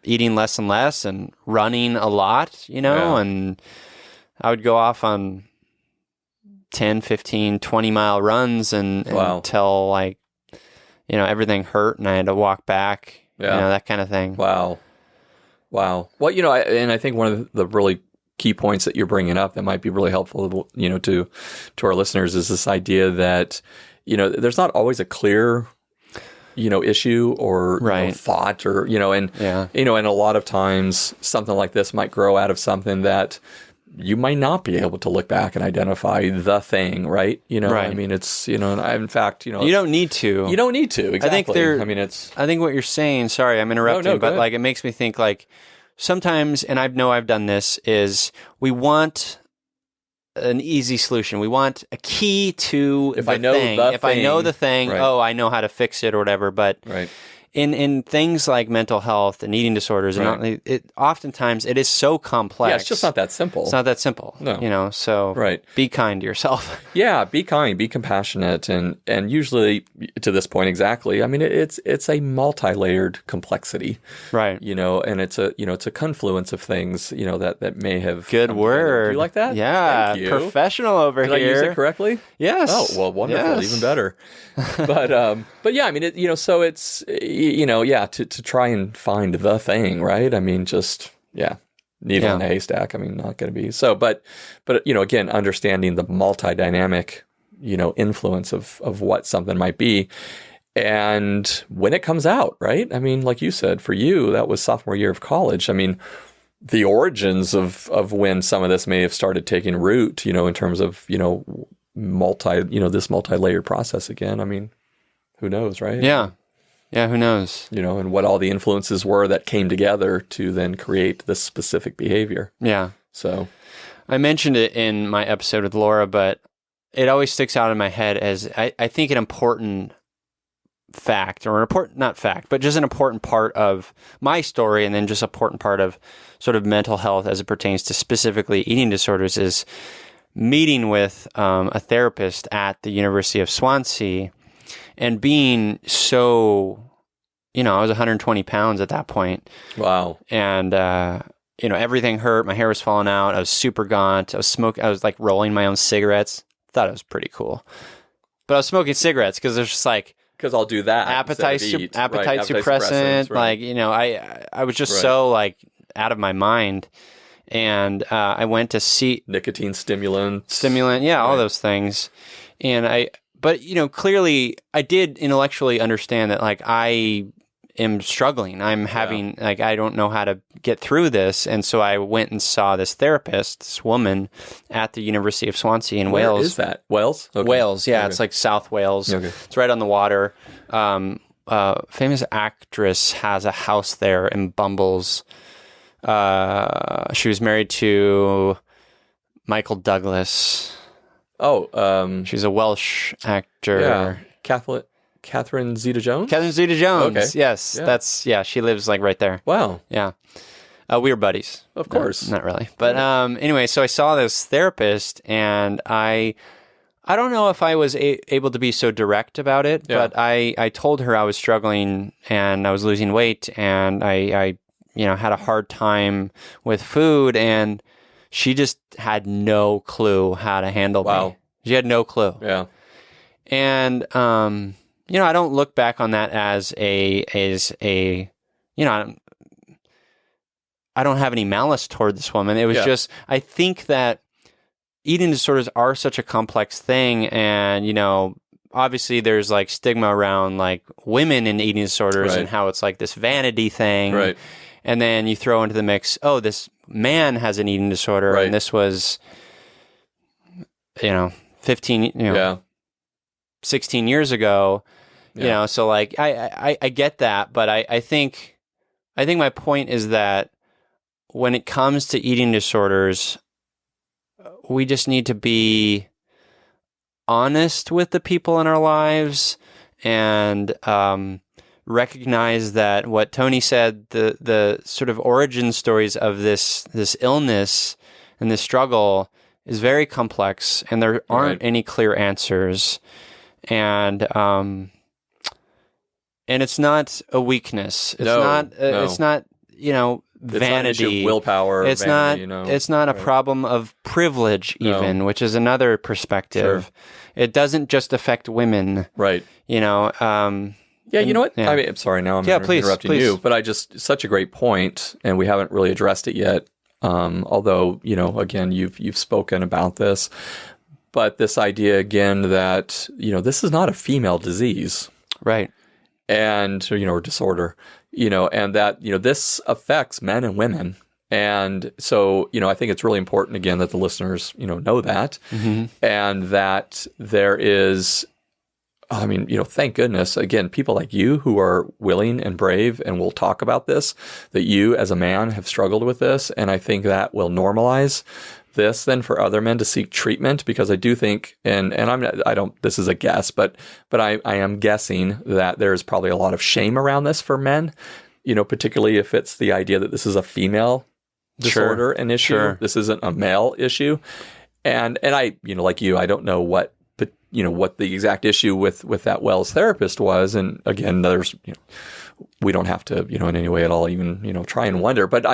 eating less and less and running a lot, you know, Yeah. and I would go off on 10, 15, 20-mile runs Wow. until, like, you know, everything hurt and I had to walk back, Yeah. you know, that kind of thing. Wow. Well, you know, I think one of the really key points that you're bringing up that might be really helpful, you know, to our listeners is this idea that, you know, there's not always a clear, you know, issue or you know, Right. thought or, you know, and, Yeah. you know, and a lot of times something like this might grow out of something that you might not be able to look back and identify the thing, right? You know, Right. I mean, it's, you know, and in fact, you know, You don't need to. you don't need to. Exactly. I mean, it's, I think what you're saying, sorry, I'm interrupting, No, go but ahead. like it makes me think like sometimes, and I know I've done this, is we want an easy solution. We want a key to If the I know thing. the If I know thing, the thing, right. oh, I know how to fix it or whatever. But right. in things like mental health and eating disorders, Right. and it oftentimes it is so complex. Yeah, it's just not that simple. It's not that simple. No. You know, so Right. be kind to yourself. Yeah, be kind, be compassionate, and usually to this point exactly. I mean, it's a multi-layered complexity, Right. you know, and it's a confluence of things, you know, that may have Good come word. together. Do you like that? Yeah. Thank you. Professional over Did I here. use it correctly? Yes. Oh, well, wonderful, Yes. even better. But yeah, I mean, you know, so it's, you know, yeah, to try and find the thing, right? I mean, just, yeah, needle Yeah. in a haystack. I mean, not going to be so, but, you know, again, understanding the multi-dynamic, you know, influence of what something might be. And when it comes out, right? I mean, like you said, for you, that was sophomore year of college. I mean, the origins of when some of this may have started taking root, you know, in terms of, you know, this multi-layered process again. I mean, who knows, right? Yeah. Yeah, who knows? You know, and what all the influences were that came together to then create this specific behavior. Yeah. So, I mentioned it in my episode with Laura, but it always sticks out in my head as I think an important fact, or an important, not fact, but just an important part of my story, and then just an important part of sort of mental health as it pertains to specifically eating disorders, is meeting with a therapist at the University of Swansea and being so, you know, I was 120 pounds at that point. wow. And, you know, everything hurt. My hair was falling out. I was super gaunt. I was like rolling my own cigarettes. Thought it was pretty cool. But I was smoking cigarettes because there's just like Because I'll do that. appetite instead of eat. suppressant. Right, suppressants, right. Like, you know, I was just Right. so like out of my mind. And I went to see Nicotine stimulant. yeah, all Right. those things. And but you know, clearly I did intellectually understand that like I am struggling. I'm having like, I don't know how to get through this. And so I went and saw this therapist, this woman at the University of Swansea in Where Wales. is that? Wales? Okay. Wales, yeah, Okay. it's like South Wales. Okay. It's right on the water. Famous actress has a house there in Bumbles. She was married to Michael Douglas. Oh, She's a Welsh actor. yeah. Catherine Zeta-Jones? Catherine Zeta-Jones. Okay. Yes, Yeah. she lives like right there. Wow. Yeah. We were buddies. Of course. No, not really. But anyway, so I saw this therapist, and I don't know if I was able to be so direct about it, Yeah. but I told her I was struggling and I was losing weight, and I you know, had a hard time with food, and she just had no clue how to handle Wow. me. She had no clue. Yeah. And you know, I don't look back on that as a you know, I don't have any malice toward this woman. It was Yeah. just, I think that eating disorders are such a complex thing, and you know, obviously there's like stigma around like women in eating disorders, Right. and how it's like this vanity thing. Right. And then you throw into the mix, oh, this man has an eating disorder, Right. and this was, you know, 15, you know, Yeah. 16 years ago, you know, so like I get that, but I think my point is that when it comes to eating disorders, we just need to be honest with the people in our lives and recognize that what Tony said, the sort of origin stories of this illness and this struggle is very complex, and there aren't any clear answers. And it's not a weakness. It's not, you know, vanity. It's not an issue of willpower. It's vanity, not. It's not a problem of privilege, even, which is another perspective. Sure. It doesn't just affect women, right? You know. You know what? I mean, I'm sorry. Now I'm interrupting please. you, but such a great point, and we haven't really addressed it yet. Although, you know, again, you've spoken about this, but this idea again that, you know, this is not a female disease, right? And, you know, or disorder, you know, and that, you know, this affects men and women. And so, you know, I think it's really important, again, that the listeners, you know that, and that there is, I mean, you know, thank goodness, again, people like you who are willing and brave and will talk about this, that you as a man have struggled with this. And I think that will normalize this then for other men to seek treatment, because I do think, and this is a guess, but I am guessing that there's probably a lot of shame around this for men, you know, particularly if it's the idea that this is a female disorder and issue. Sure. This isn't a male issue. And I, you know, like you, I don't know what the exact issue with that Wells therapist was. And again, there's, you know, we don't have to, you know, in any way at all even, you know, try and wonder, but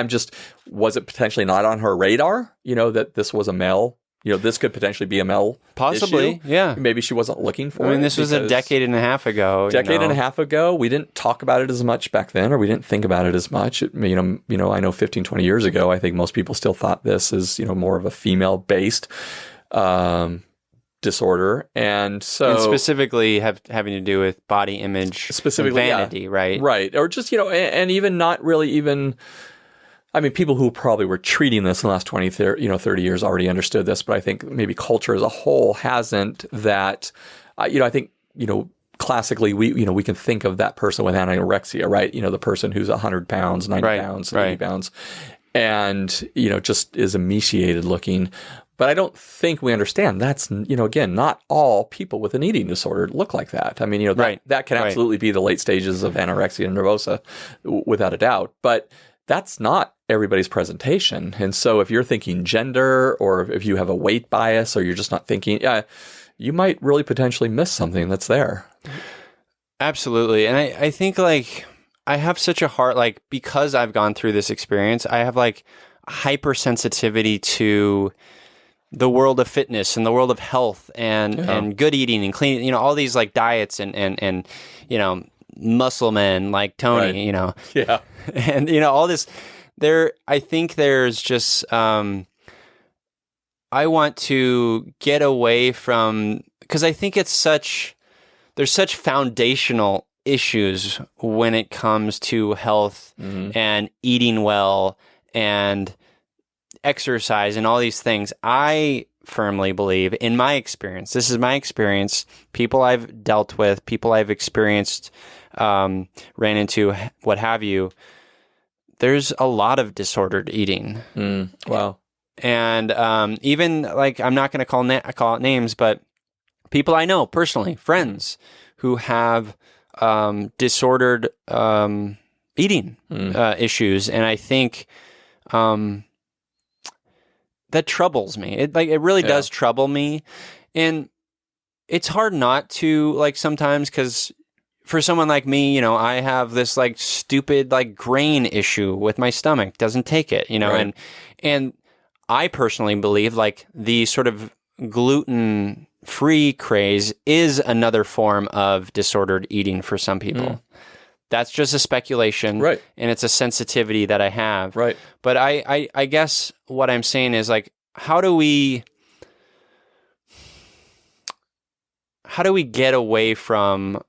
was it potentially not on her radar, you know, that this was a male, you know, this could potentially be a male possibly issue? Yeah. Maybe she wasn't looking for it. I mean, this was a decade and a half ago. And a half ago. We didn't talk about it as much back then, or we didn't think about it as much. I know 15, 20 years ago, I think most people still thought this is, you know, more of a female-based disorder, and specifically having to do with body image, specifically vanity, right, or just, you know, and even not really even. I mean, people who probably were treating this in the last 20, 30 years already understood this, but I think maybe culture as a whole hasn't. That, you know, I think, you know, classically we can think of that person with anorexia, right? You know, the person who's 100 pounds, 90 pounds, 80 pounds, and, you know, just is emaciated looking. But I don't think we understand that's, you know, again, not all people with an eating disorder look like that. I mean, you know, that can absolutely be the late stages of anorexia nervosa, without a doubt. But that's not everybody's presentation. And so if you're thinking gender, or if you have a weight bias, or you're just not thinking, you might really potentially miss something that's there. Absolutely. And I think, like, I have such a heart, like, because I've gone through this experience, I have, like, hypersensitivity to the world of fitness and the world of health and good eating and clean, you know, all these, like, diets and you know, muscle men like Tony, you know. Yeah. And, you know, all this I think there's just I want to get away from, because I think there's such foundational issues when it comes to health and eating well and exercise and all these things. I firmly believe, in my experience, this is my experience, people I've dealt with, people I've experienced, ran into, what have you, there's a lot of disordered eating. Wow. And even, like, I'm not going to call it names, but people I know personally, friends who have disordered eating issues, and I think that troubles me. It really does trouble me, and it's hard not to, like, sometimes, because for someone like me, you know, I have this, like, stupid, like, grain issue with my stomach, doesn't take it, you know, and I personally believe, like, the sort of gluten-free craze is another form of disordered eating for some people. That's just a speculation, right? And it's a sensitivity that I have, right? But I guess what I'm saying is, like, how do we get away from?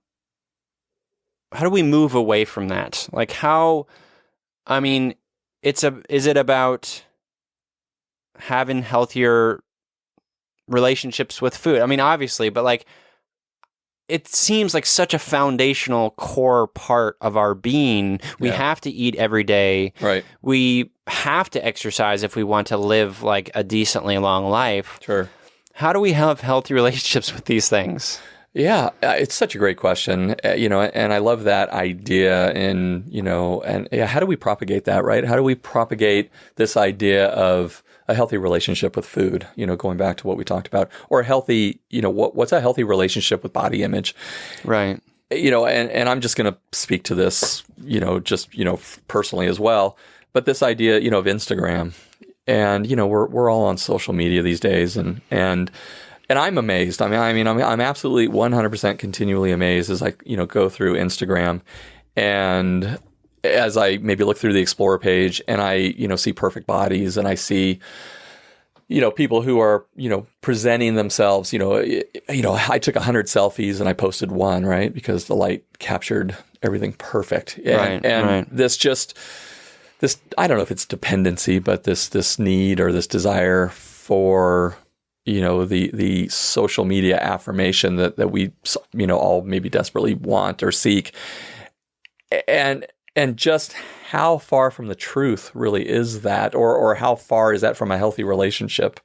How do we move away from that? Like, I mean, is it about having healthier relationships with food? I mean, obviously, but, like, it seems like such a foundational core part of our being. We have to eat every day. Right. We have to exercise if we want to live like a decently long life. Sure. How do we have healthy relationships with these things? Yeah, it's such a great question, and I love that idea. And how do we propagate that, right? How do we propagate this idea of a healthy relationship with food? Going back to what we talked about, or a healthy, what's a healthy relationship with body image, right? And I'm just going to speak to this, personally as well. But this idea, of Instagram, and we're all on social media these days, and I'm amazed. I'm absolutely 100% continually amazed as I, go through Instagram, and as I maybe look through the Explorer page and I, see perfect bodies, and I see, people who are, presenting themselves, I took 100 selfies and I posted one, right? Because the light captured everything perfect. And this, I don't know if it's dependency, but this need or this desire for, the social media affirmation that we, all maybe desperately want or seek. And just how far from the truth really is that, or how far is that from a healthy relationship,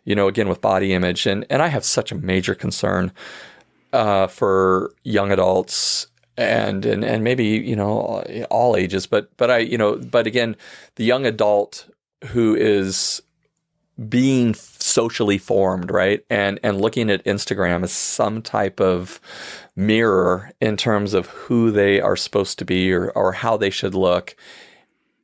again, with body image. And I have such a major concern for young adults and maybe, all ages, but again, the young adult who is being socially formed, right? And looking at Instagram as some type of mirror in terms of who they are supposed to be or how they should look.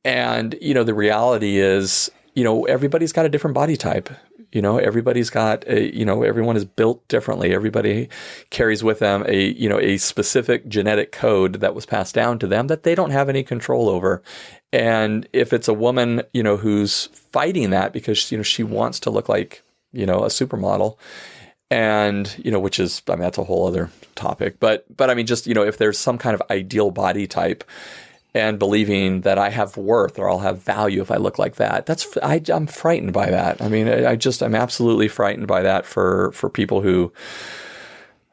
And, the reality is, everybody's got a different body type. Everybody's got everyone is built differently. Everybody carries with them a specific genetic code that was passed down to them that they don't have any control over. And if it's a woman, who's fighting that because, she wants to look like, a supermodel, and, which is, that's a whole other topic. But if there's some kind of ideal body type, and believing that I have worth or I'll have value if I look like that, I'm frightened by that. I'm absolutely frightened by that for people who,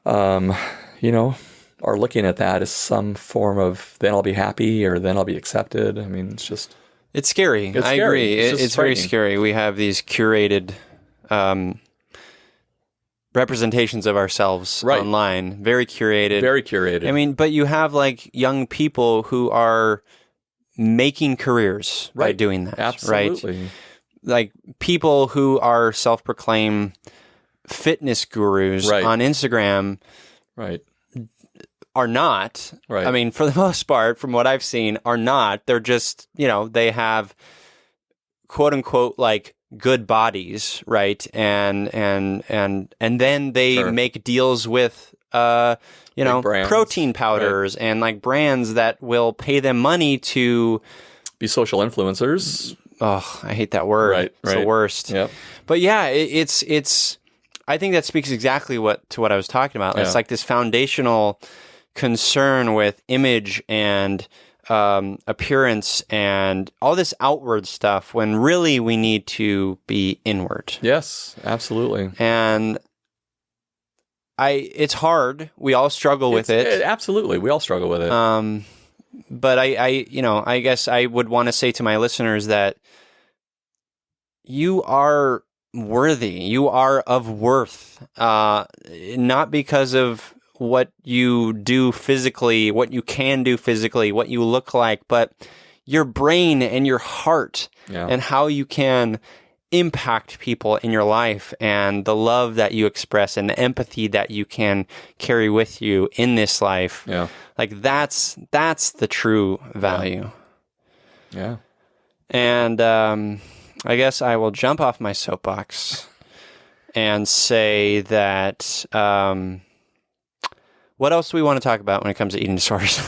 are looking at that as some form of, then I'll be happy or then I'll be accepted. It's scary. I agree. It's very scary. We have these curated representations of ourselves online, very curated. Very curated. But you have like young people who are making careers by doing that. Absolutely. Right? Like people who are self-proclaimed fitness gurus on Instagram. Right. Are not. Right. For the most part, from what I've seen, are not. They're just, they have quote unquote like good bodies, right? And then they make deals with protein powders and like brands that will pay them money to be social influencers. Oh, I hate that word. Right. It's the worst. Yep. But yeah, it's I think that speaks exactly to what I was talking about. It's like this foundational concern with image and appearance and all this outward stuff when really we need to be inward. Yes, absolutely. And it's hard. We all struggle with it. Absolutely. We all struggle with it. But I guess I would want to say to my listeners that you are worthy. You are of worth, not because of what you do physically, what you can do physically, what you look like, but your brain and your heart and how you can impact people in your life and the love that you express and the empathy that you can carry with you in this life. Yeah. Like that's the true value. Yeah. And I guess I will jump off my soapbox and say that what else do we want to talk about when it comes to eating disorders?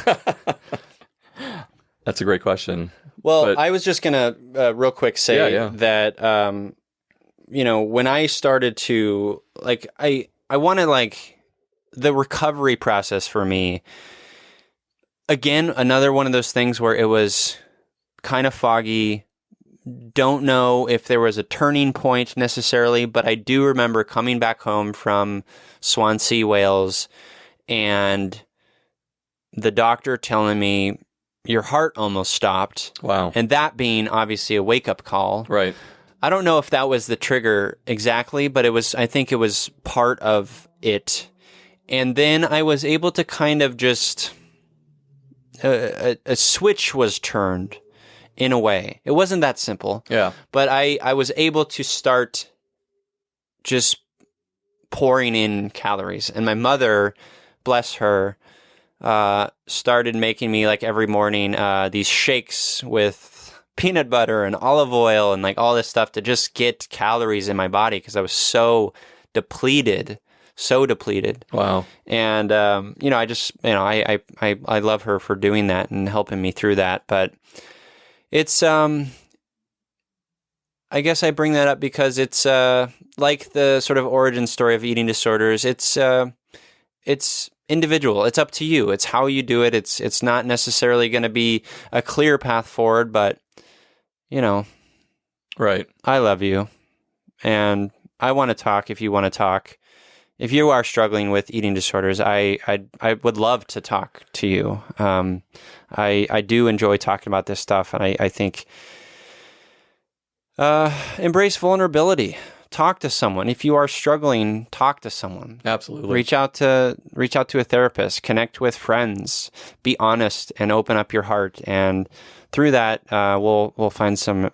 That's a great question. Well, I was just going to real quick say that, when I started to, like, I want to, like, the recovery process for me, again, another one of those things where it was kind of foggy. Don't know if there was a turning point necessarily, but I do remember coming back home from Swansea, Wales, and the doctor telling me your heart almost stopped. Wow. And that being obviously a wake-up call. Right. I don't know if that was the trigger exactly, but I think it was part of it. And then I was able to kind of just, a switch was turned in a way. It wasn't that simple. Yeah. But I was able to start just pouring in calories. And my mother, bless her, started making me like every morning these shakes with peanut butter and olive oil and like all this stuff to just get calories in my body because I was so depleted. Wow. And I just I love her for doing that and helping me through that. But it's I guess I bring that up because it's like the sort of origin story of eating disorders. It's individual. It's up to you. It's how you do it. It's not necessarily going to be a clear path forward, but Right. I love you, and I want to talk if you want to talk. If you are struggling with eating disorders, I would love to talk to you. I do enjoy talking about this stuff, and I think embrace vulnerability. Talk to someone. If you are struggling, talk to someone. Absolutely. Reach out to a therapist. Connect with friends. Be honest and open up your heart, and through that, we'll find some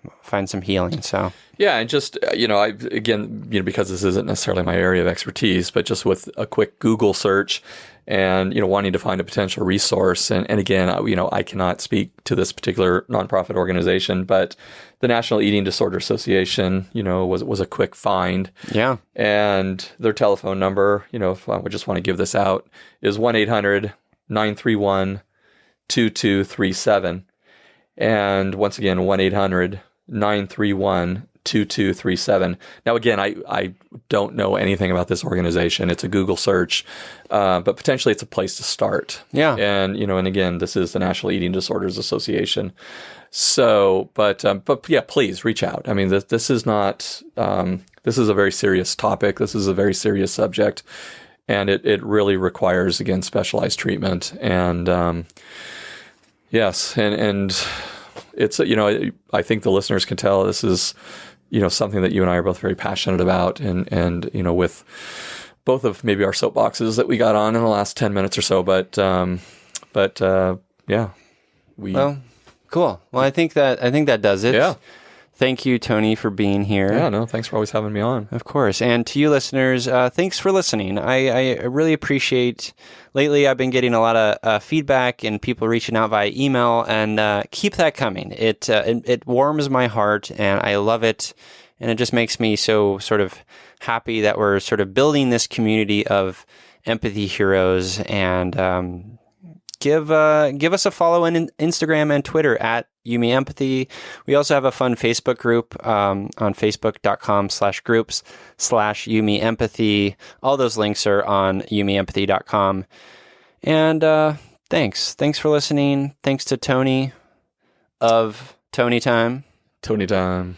healing. So. Yeah, and just, because this isn't necessarily my area of expertise, but just with a quick Google search and, wanting to find a potential resource. And again, I cannot speak to this particular nonprofit organization, but the National Eating Disorder Association, was a quick find. Yeah. And their telephone number, if I would just want to give this out, is 1-800-931-2237. And once again, 1-800-931-2237. Now, again, I don't know anything about this organization. It's a Google search, but potentially it's a place to start. Yeah. And, and again, this is the National Eating Disorders Association. So, but yeah, please reach out. I mean, this is not, this is a very serious topic. This is a very serious subject, and it really requires, again, specialized treatment. And, yes. And it's, I think the listeners can tell this is, something that you and I are both very passionate about, and with both of maybe our soapboxes that we got on in the last 10 minutes or so, but yeah, well, cool. Well, I think that does it. Yeah. Thank you, Tony, for being here. Yeah, no, thanks for always having me on. Of course. And to you listeners, thanks for listening. I really appreciate, lately I've been getting a lot of feedback and people reaching out via email, and keep that coming. It warms my heart, and I love it. And it just makes me so sort of happy that we're sort of building this community of empathy heroes. And give us a follow on Instagram and Twitter at YouMeEmpathy. We also have a fun Facebook group on facebook.com/groups/YouMeEmpathy. All those links are on youmeempathy.com. And thanks for listening. Thanks to Tony of Tony Time. Tony Time.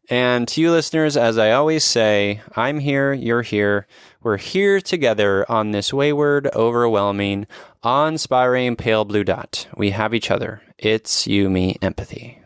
And to you listeners, as I always say, I'm here, you're here. We're here together on this wayward, overwhelming, awe-inspiring pale blue dot. We have each other. It's you, me, empathy.